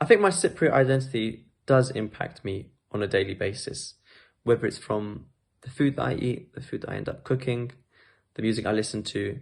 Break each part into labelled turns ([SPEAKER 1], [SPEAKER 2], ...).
[SPEAKER 1] I think my Cypriot identity does impact me on a daily basis, whether it's from the food that I eat, the food that I end up cooking, the music I listen to,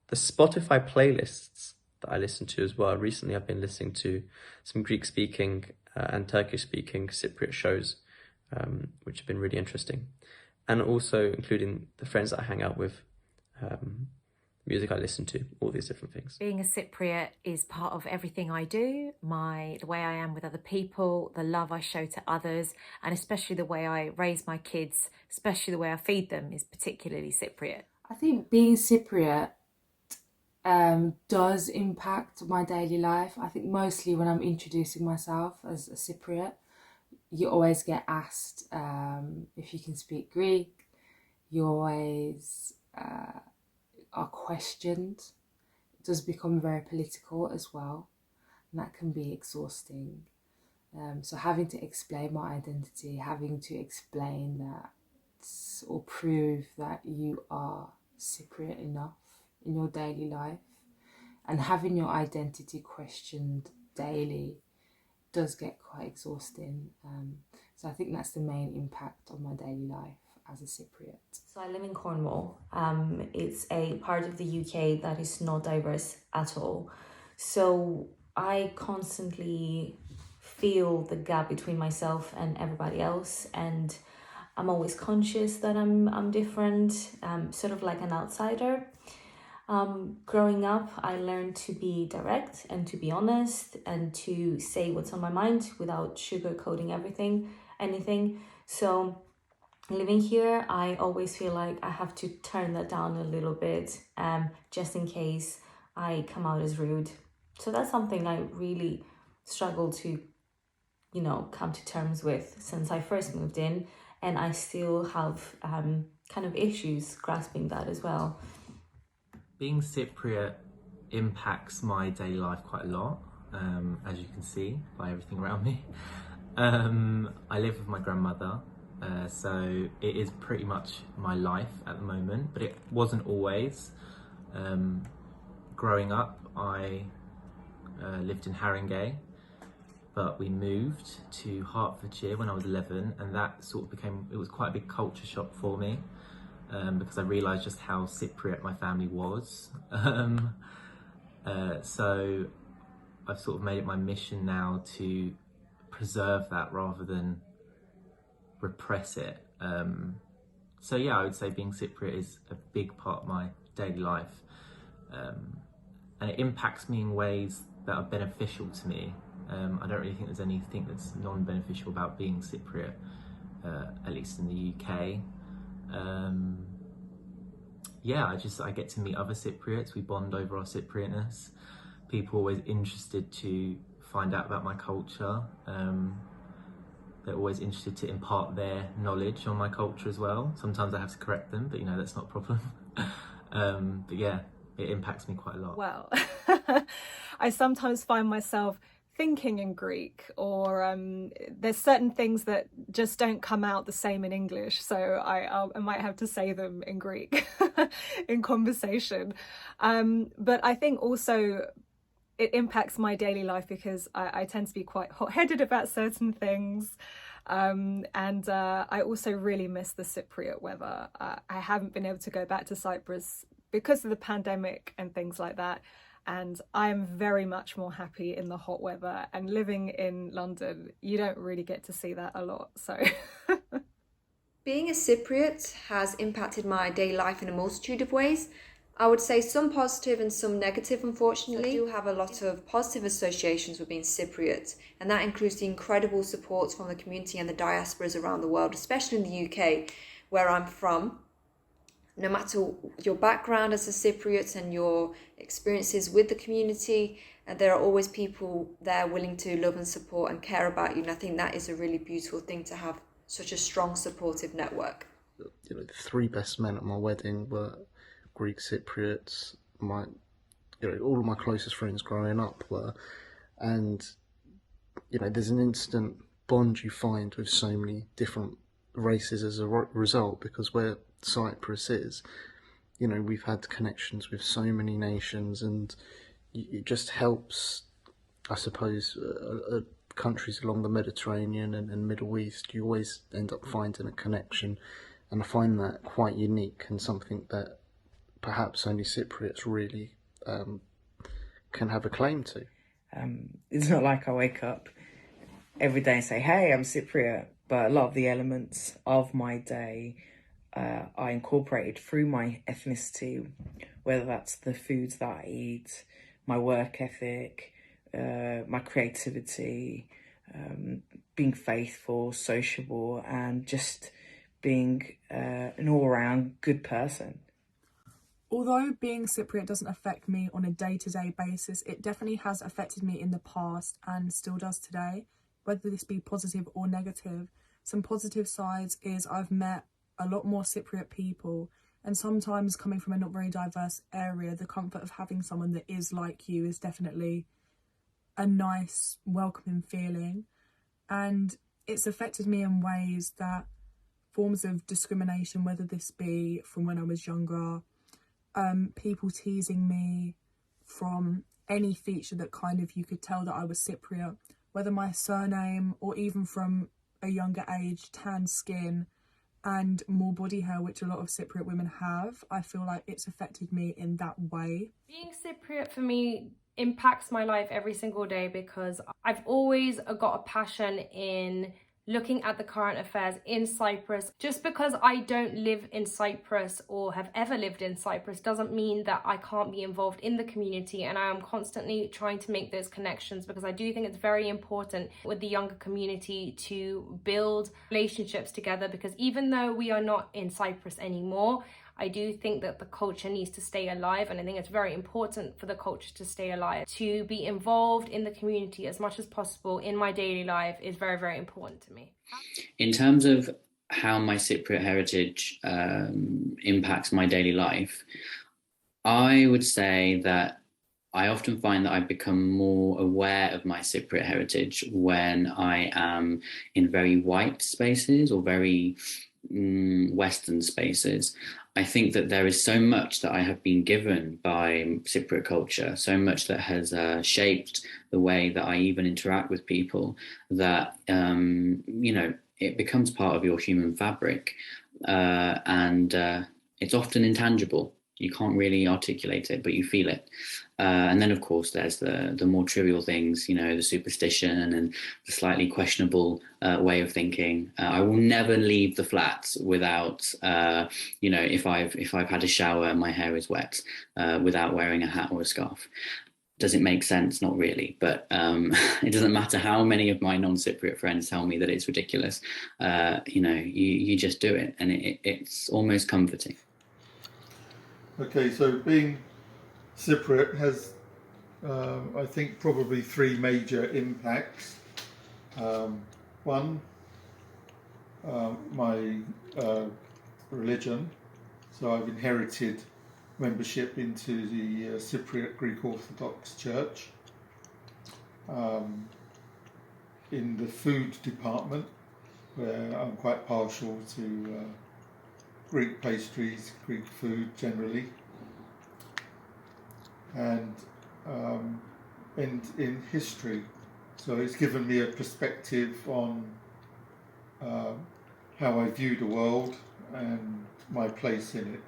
[SPEAKER 1] the Spotify playlists that I listen to as well. Recently, I've been listening to some Greek-speaking and Turkish-speaking Cypriot shows, which have been really interesting. And also including the friends that I hang out with, music I listen to, all these different things.
[SPEAKER 2] Being a Cypriot is part of everything I do, the way I am with other people, the love I show to others, and especially the way I raise my kids, especially the way I feed them, is particularly Cypriot.
[SPEAKER 3] I think being Cypriot does impact my daily life. I think mostly when I'm introducing myself as a Cypriot, you always get asked if you can speak Greek. You always are questioned. It does become very political as well, and that can be exhausting. So having to explain my identity, having to explain that or prove that you are Cypriot enough in your daily life, and having your identity questioned daily does get quite exhausting. So I think that's the main impact on my daily life as a Cypriot.
[SPEAKER 4] So I live in Cornwall. It's a part of the UK that is not diverse at all. So I constantly feel the gap between myself and everybody else, and I'm always conscious that I'm different, sort of like an outsider. Growing up, I learned to be direct and to be honest and to say what's on my mind without sugarcoating anything. So living here, I always feel like I have to turn that down a little bit, just in case I come out as rude. So that's something I really struggle to, come to terms with since I first moved in, and I still have kind of issues grasping that as well.
[SPEAKER 5] Being Cypriot impacts my daily life quite a lot, as you can see by everything around me. I live with my grandmother, so it is pretty much my life at the moment, but it wasn't always. Growing up, I lived in Haringey, but we moved to Hertfordshire when I was 11, and that sort of it was quite a big culture shock for me. Because I realised just how Cypriot my family was. So I've sort of made it my mission now to preserve that rather than repress it. So yeah, I would say being Cypriot is a big part of my daily life. And it impacts me in ways that are beneficial to me. I don't really think there's anything that's non-beneficial about being Cypriot, at least in the UK. I get to meet other Cypriots. We bond over our Cypriotness. People are always interested to find out about my culture. They're always interested to impart their knowledge on my culture as well. Sometimes I have to correct them, but that's not a problem. But yeah, it impacts me quite a lot.
[SPEAKER 6] Well, I sometimes find myself thinking in Greek, or there's certain things that just don't come out the same in English, so I might have to say them in Greek in conversation. But I think also it impacts my daily life because I tend to be quite hot-headed about certain things. And I also really miss the Cypriot weather. I haven't been able to go back to Cyprus because of the pandemic and things like that. And I'm very much more happy in the hot weather, and living in London, you don't really get to see that a lot. So
[SPEAKER 7] being a Cypriot has impacted my daily life in a multitude of ways. I would say some positive and some negative, unfortunately. I do have a lot of positive associations with being Cypriot, and that includes the incredible support from the community and the diasporas around the world, especially in the UK, where I'm from. No matter your background as a Cypriot and your experiences with the community, there are always people there willing to love and support and care about you. And I think that is a really beautiful thing, to have such a strong, supportive network.
[SPEAKER 8] The three best men at my wedding were Greek Cypriots. All of my closest friends growing up were, and there's an instant bond you find with so many different races as a result, because where Cyprus is, we've had connections with so many nations, and it just helps, I suppose, a countries along the Mediterranean and Middle East, you always end up finding a connection, and I find that quite unique and something that perhaps only Cypriots really can have a claim to.
[SPEAKER 9] It's not like I wake up every day and say, hey, I'm Cypriot, but a lot of the elements of my day I incorporated through my ethnicity, whether that's the foods that I eat, my work ethic, my creativity, being faithful, sociable, and just being an all-round good person.
[SPEAKER 10] Although being Cypriot doesn't affect me on a day-to-day basis, it definitely has affected me in the past and still does today, whether this be positive or negative. Some positive sides is I've met a lot more Cypriot people, and sometimes coming from a not very diverse area, the comfort of having someone that is like you is definitely a nice, welcoming feeling. And it's affected me in ways that forms of discrimination, whether this be from when I was younger, people teasing me from any feature that kind of you could tell that I was Cypriot, whether my surname or even from a younger age, tan skin and more body hair, which a lot of Cypriot women have. I feel like it's affected me in that way.
[SPEAKER 11] Being Cypriot for me impacts my life every single day because I've always got a passion in looking at the current affairs in Cyprus. Just because I don't live in Cyprus or have ever lived in Cyprus doesn't mean that I can't be involved in the community, and I am constantly trying to make those connections because I do think it's very important with the younger community to build relationships together, because even though we are not in Cyprus anymore, I do think that the culture needs to stay alive, and I think it's very important for the culture to stay alive. To be involved in the community as much as possible in my daily life is very, very important to me.
[SPEAKER 12] In terms of how my Cypriot heritage impacts my daily life, I would say that I often find that I've become more aware of my Cypriot heritage when I am in very white spaces or very Western spaces. I think that there is so much that I have been given by Cypriot culture, so much that has shaped the way that I even interact with people, that, it becomes part of your human fabric, and it's often intangible. You can't really articulate it, but you feel it. And then, of course, there's the more trivial things, the superstition and the slightly questionable way of thinking. I will never leave the flats without, if I've had a shower and my hair is wet, without wearing a hat or a scarf. Does it make sense? Not really. But it doesn't matter how many of my non-Cypriot friends tell me that it's ridiculous. You just do it, and it's almost comforting.
[SPEAKER 13] Okay, so being Cypriot has, I think, probably three major impacts. One, my religion. So I've inherited membership into the Cypriot Greek Orthodox Church. In the food department, where I'm quite partial to Greek pastries, Greek food generally, and in history. So it's given me a perspective on how I view the world and my place in it.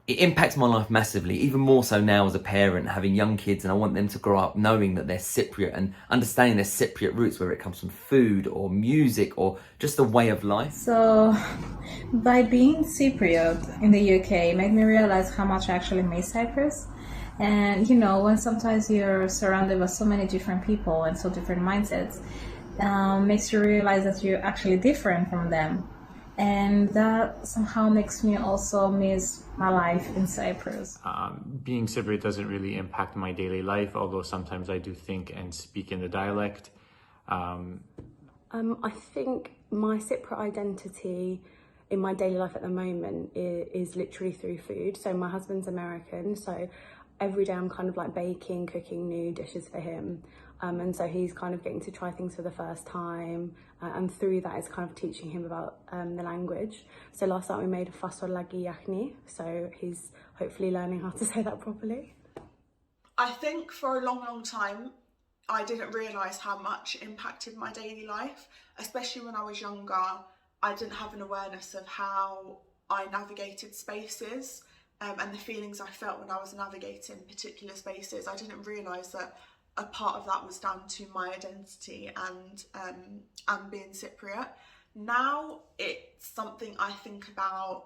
[SPEAKER 14] It impacts my life massively, even more so now as a parent, having young kids, and I want them to grow up knowing that they're Cypriot and understanding their Cypriot roots, whether it comes from food or music or just a way of life.
[SPEAKER 15] So, by being Cypriot in the UK, it made me realize how much I actually miss Cyprus. And when sometimes you're surrounded by so many different people and so different mindsets, makes you realize that you're actually different from them. And that somehow makes me also miss my life in Cyprus.
[SPEAKER 16] Being Cypriot doesn't really impact my daily life, although sometimes I do think and speak in the dialect.
[SPEAKER 17] I think my Cypriot identity in my daily life at the moment is literally through food. So my husband's American, so every day I'm kind of like baking, cooking new dishes for him. And so he's kind of getting to try things for the first time, and through that it's kind of teaching him about the language. So last night we made a fasolagi yakni, so he's hopefully learning how to say that properly.
[SPEAKER 18] I think for a long time
[SPEAKER 10] I didn't realise how much it impacted my daily life, especially when I was younger. I didn't have an awareness of how I navigated spaces and the feelings I felt when I was navigating particular spaces. I didn't realise that a part of that was down to my identity and being Cypriot. Now it's something I think about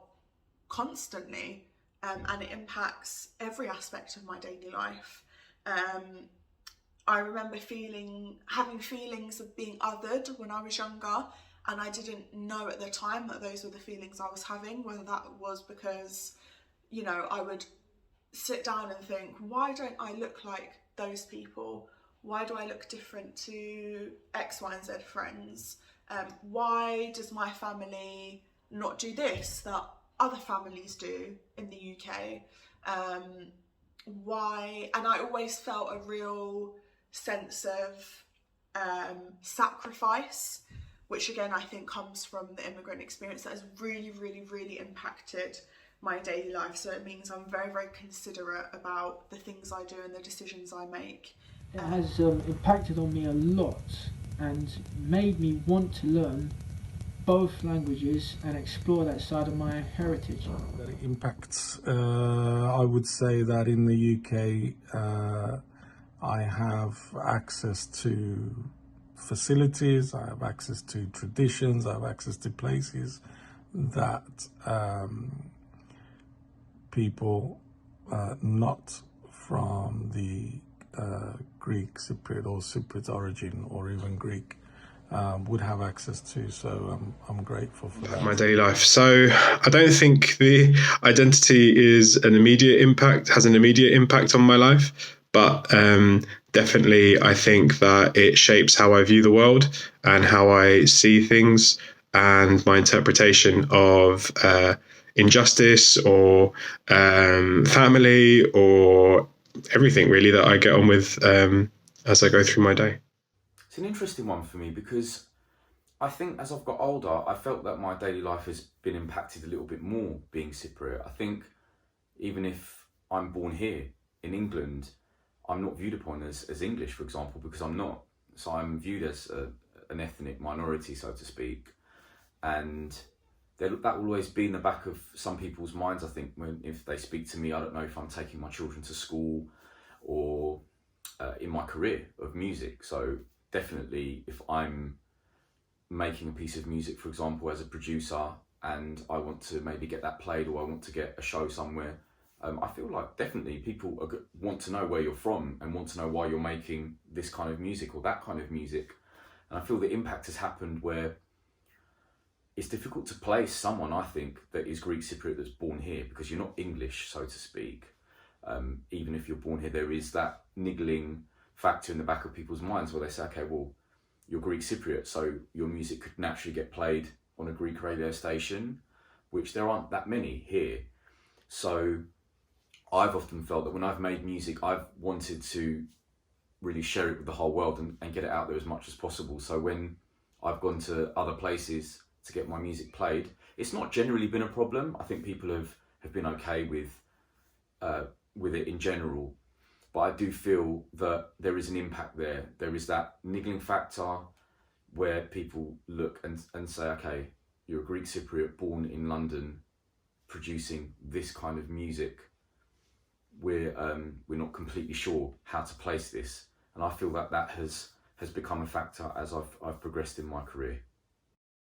[SPEAKER 10] constantly, and it impacts every aspect of my daily life. I remember having feelings of being othered when I was younger, and I didn't know at the time that those were the feelings I was having, whether that was because, you know, I would sit down and think, why don't I look like those people? Why do I look different to X, Y, and Z friends? Why does my family not do this that other families do in the UK? Why? And I always felt a real sense of sacrifice, which again I think comes from the immigrant experience that has really, really, really impacted my daily life. So it means I'm very, very considerate about the things I do and the decisions I make.
[SPEAKER 18] It has impacted on me a lot and made me want to learn both languages and explore that side of my heritage.
[SPEAKER 19] That it impacts, I would say that in the UK I have access to facilities, I have access to traditions, I have access to places that people not from the Greek Cypriot or Cypriot origin or even Greek would have access to, so I'm grateful for that.
[SPEAKER 20] My daily life. So I don't think the identity has an immediate impact on my life, but definitely I think that it shapes how I view the world and how I see things and my interpretation of injustice or family or everything really that I get on with as I go through my day.
[SPEAKER 14] It's an interesting one for me because I think as I've got older, I felt that my daily life has been impacted a little bit more being Cypriot. I think even if I'm born here in England, I'm not viewed upon as English, for example, because I'm not. So I'm viewed as an ethnic minority, so to speak. And that will always be in the back of some people's minds, I think, if they speak to me. I don't know if I'm taking my children to school or in my career of music. So definitely if I'm making a piece of music, for example, as a producer, and I want to maybe get that played or I want to get a show somewhere, I feel like definitely people want to know where you're from and want to know why you're making this kind of music or that kind of music. And I feel the impact has happened where it's difficult to place someone, I think, that is Greek Cypriot that's born here, because you're not English, so to speak. Even if you're born here, there is that niggling factor in the back of people's minds where they say, okay, well, you're Greek Cypriot, so your music could naturally get played on a Greek radio station, which there aren't that many here. So I've often felt that when I've made music, I've wanted to really share it with the whole world and get it out there as much as possible. So when I've gone to other places to get my music played, it's not generally been a problem. I think people have been okay with it in general. But I do feel that there is an impact there. There is that niggling factor where people look and say, okay, you're a Greek Cypriot born in London producing this kind of music. We're not completely sure how to place this. And I feel that has become a factor as I've progressed in my career.